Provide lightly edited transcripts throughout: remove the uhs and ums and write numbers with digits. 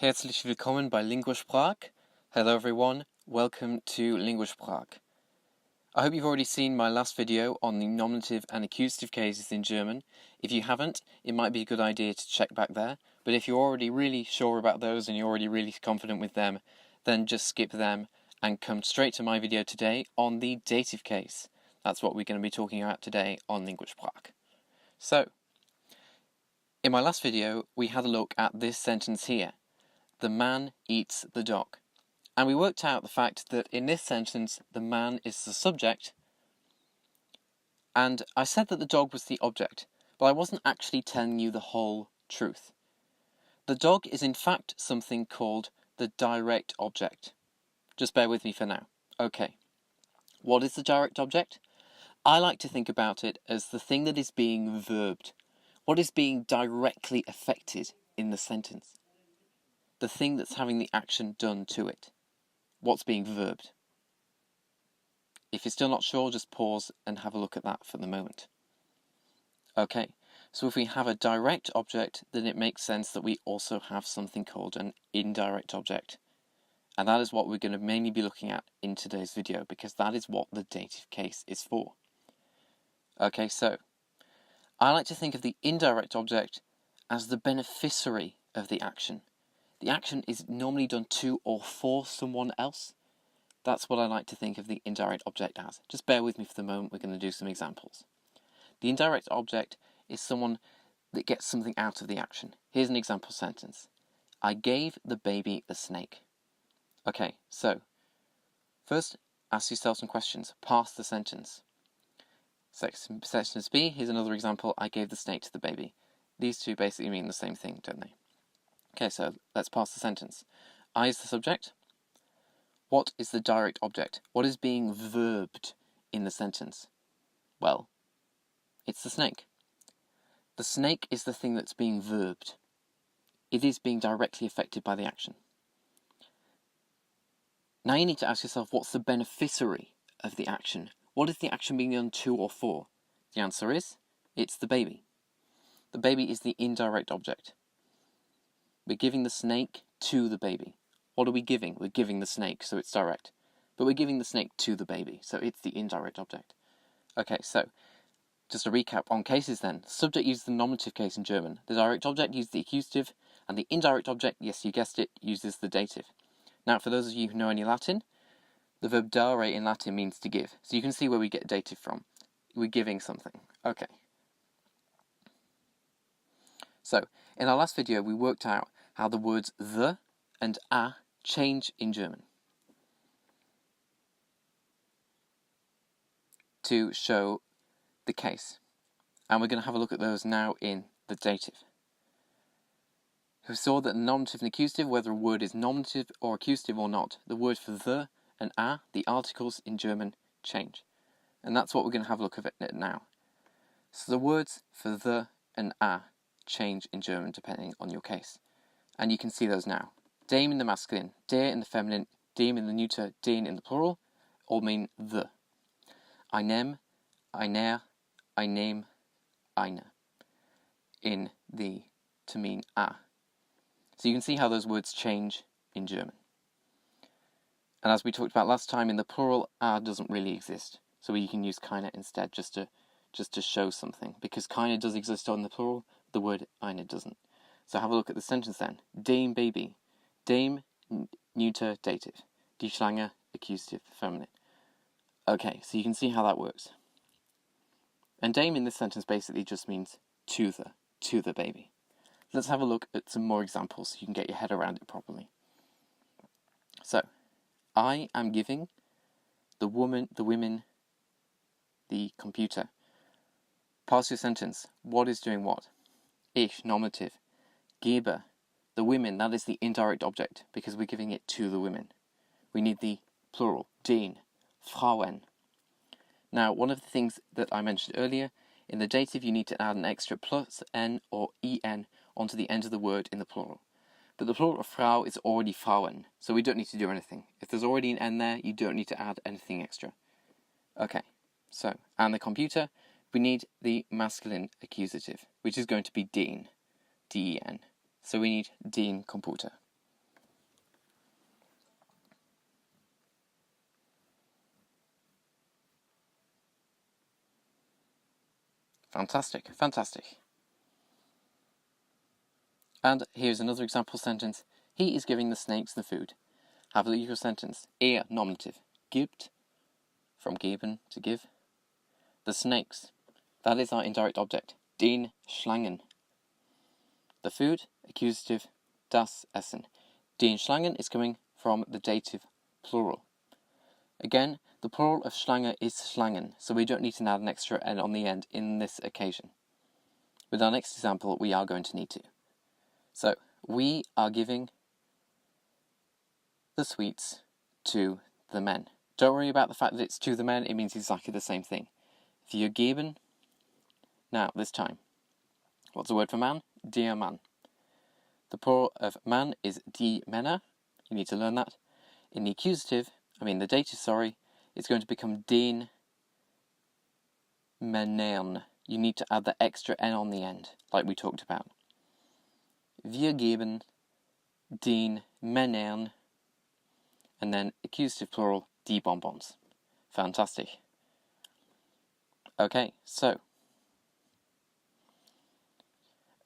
Herzlich willkommen bei Linguasprach. Hello everyone, welcome to Linguasprach. I hope you've already seen my last video on the nominative and accusative cases in German. If you haven't, it might be a good idea to check back there, but if you're already really sure about those and you're already really confident with them, then just skip them and come straight to my video today on the dative case. That's what we're going to be talking about today on Linguasprach. So, in my last video, we had a look at this sentence here. The man eats the dog. And we worked out the fact that in this sentence, the man is the subject. And I said that the dog was the object, but I wasn't actually telling you the whole truth. The dog is in fact something called the direct object. Just bear with me for now. Okay. What is the direct object? I like to think about it as the thing that is being verbed. What is being directly affected in the sentence? The thing that's having the action done to it. What's being verbed? If you're still not sure, just pause and have a look at that for the moment. Okay, so if we have a direct object, then it makes sense that we also have something called an indirect object. And that is what we're going to mainly be looking at in today's video, because that is what the dative case is for. Okay, so I like to think of the indirect object as the beneficiary of the action. The action is normally done to or for someone else. That's what I like to think of the indirect object as. Just bear with me for the moment, we're going to do some examples. The indirect object is someone that gets something out of the action. Here's an example sentence. I gave the baby a snake. Okay, so first ask yourself some questions. Pass the sentence. Sentence B, here's another example. I gave the snake to the baby. These two basically mean the same thing, don't they? Okay, so let's pass the sentence. I is the subject. What is the direct object? What is being verbed in the sentence? Well, it's the snake. The snake is the thing that's being verbed. It is being directly affected by the action. Now you need to ask yourself, what's the beneficiary of the action? What is the action being done to or for? The answer is, it's the baby. The baby is the indirect object. We're giving the snake to the baby. What are we giving? We're giving the snake, so it's direct. But we're giving the snake to the baby, so it's the indirect object. Okay, so just a recap on cases then. Subject uses the nominative case in German. The direct object uses the accusative, and the indirect object, yes, you guessed it, uses the dative. Now, for those of you who know any Latin, the verb dare in Latin means to give. So you can see where we get dative from. We're giving something. Okay. So, in our last video, we worked out how the words the and a change in German to show the case. And we're going to have a look at those now in the dative. We saw that the nominative and accusative, whether a word is nominative or accusative or not, the word for the and a, the articles in German, change. And that's what we're going to have a look at now. So the words for the and a change in German depending on your case. And you can see those now. Dem in the masculine, der in the feminine, dem in the neuter, den in the plural, all mean the. I nehm, einer, I name, eine, in the to mean a. So you can see how those words change in German. And as we talked about last time, in the plural, a doesn't really exist. So you can use keine instead just to show something. Because keine does exist on the plural, the word eine doesn't. So have a look at the sentence then. Dem baby. Dem neuter dative. Die Schlange accusative feminine. Okay, so you can see how that works. And dem in this sentence basically just means to the baby. Let's have a look at some more examples so you can get your head around it properly. So, I am giving the women, the computer. Pass your sentence. What is doing what? Ich, nominative. Gebe, the women, that is the indirect object, because we're giving it to the women. We need the plural, den, Frauen. Now, one of the things that I mentioned earlier, in the dative you need to add an extra plus n or en onto the end of the word in the plural. But the plural of Frau is already Frauen, so we don't need to do anything. If there's already an n there, you don't need to add anything extra. Okay, so, and the computer, we need the masculine accusative, which is going to be den, den. So we need den Computer. Fantastic, fantastic. And here's another example sentence. He is giving the snakes the food. Have a look at your sentence. Nominative. Gibt, from geben, to give. The snakes. That is our indirect object. Den Schlangen. The food, accusative, das Essen. Den Schlangen is coming from the dative plural. Again, the plural of Schlange is Schlangen, so we don't need to add an extra N on the end in this occasion. With our next example, we are going to need to. So, we are giving the sweets to the men. Don't worry about the fact that it's to the men, it means exactly the same thing. Wir geben. Now, this time. What's the word for man? Der Mann. The plural of man is die Männer. You need to learn that. In the the dative, it's going to become den Männern. You need to add the extra N on the end, like we talked about. Wir geben den Männern, and then accusative plural, die Bonbons. Fantastic. Okay, so,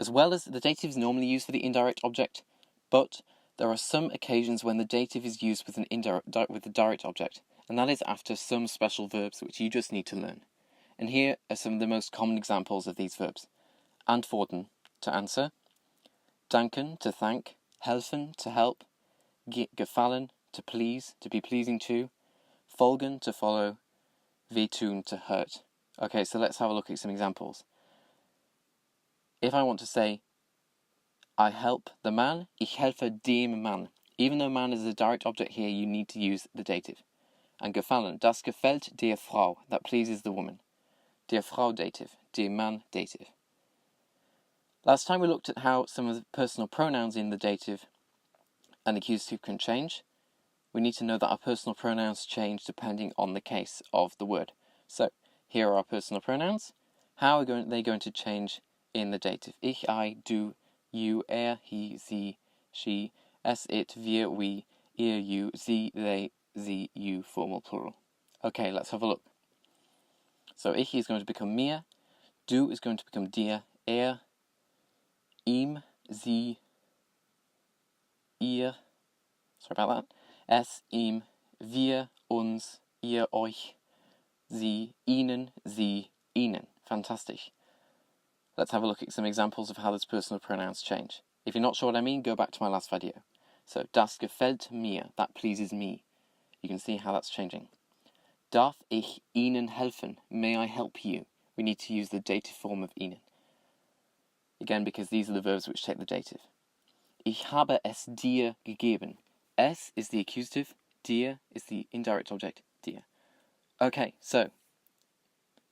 as well as the dative is normally used for the indirect object, but there are some occasions when the dative is used with the direct object, and that is after some special verbs which you just need to learn. And here are some of the most common examples of these verbs. Antworten, to answer. Danken, to thank. Helfen, to help. Gefallen, to please, to be pleasing to. Folgen, to follow. Wehtun, to hurt. Okay, so let's have a look at some examples. If I want to say, I help the man, ich helfe dem Mann. Even though man is a direct object here, you need to use the dative. And gefallen, das gefällt der Frau, that pleases the woman. Der Frau dative, der Mann dative. Last time we looked at how some of the personal pronouns in the dative and accusative can change. We need to know that our personal pronouns change depending on the case of the word. So, here are our personal pronouns. How are they going to change in the dative? Ich, I, du, you, he, sie, she, es, it, wir, we, ihr, you, sie, they, you, formal plural. Okay, let's have a look. So, ich is going to become mir, du is going to become dir, ihm, sie, ihr, sorry about that, es, ihm, wir, uns, ihr, euch, sie, ihnen, sie, ihnen. Fantastic. Let's have a look at some examples of how those personal pronouns change. If you're not sure what I mean, go back to my last video. So, das gefällt mir, that pleases me. You can see how that's changing. Darf ich Ihnen helfen? May I help you? We need to use the dative form of Ihnen. Again, because these are the verbs which take the dative. Ich habe es dir gegeben. Es is the accusative, dir is the indirect object, dir. Okay, so,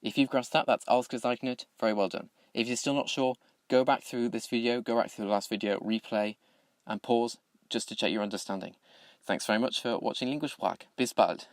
if you've grasped that, that's ausgezeichnet. Very well done. If you're still not sure, go back through this video, go back through the last video, replay, and pause just to check your understanding. Thanks very much for watching Linguisprach. Bis bald.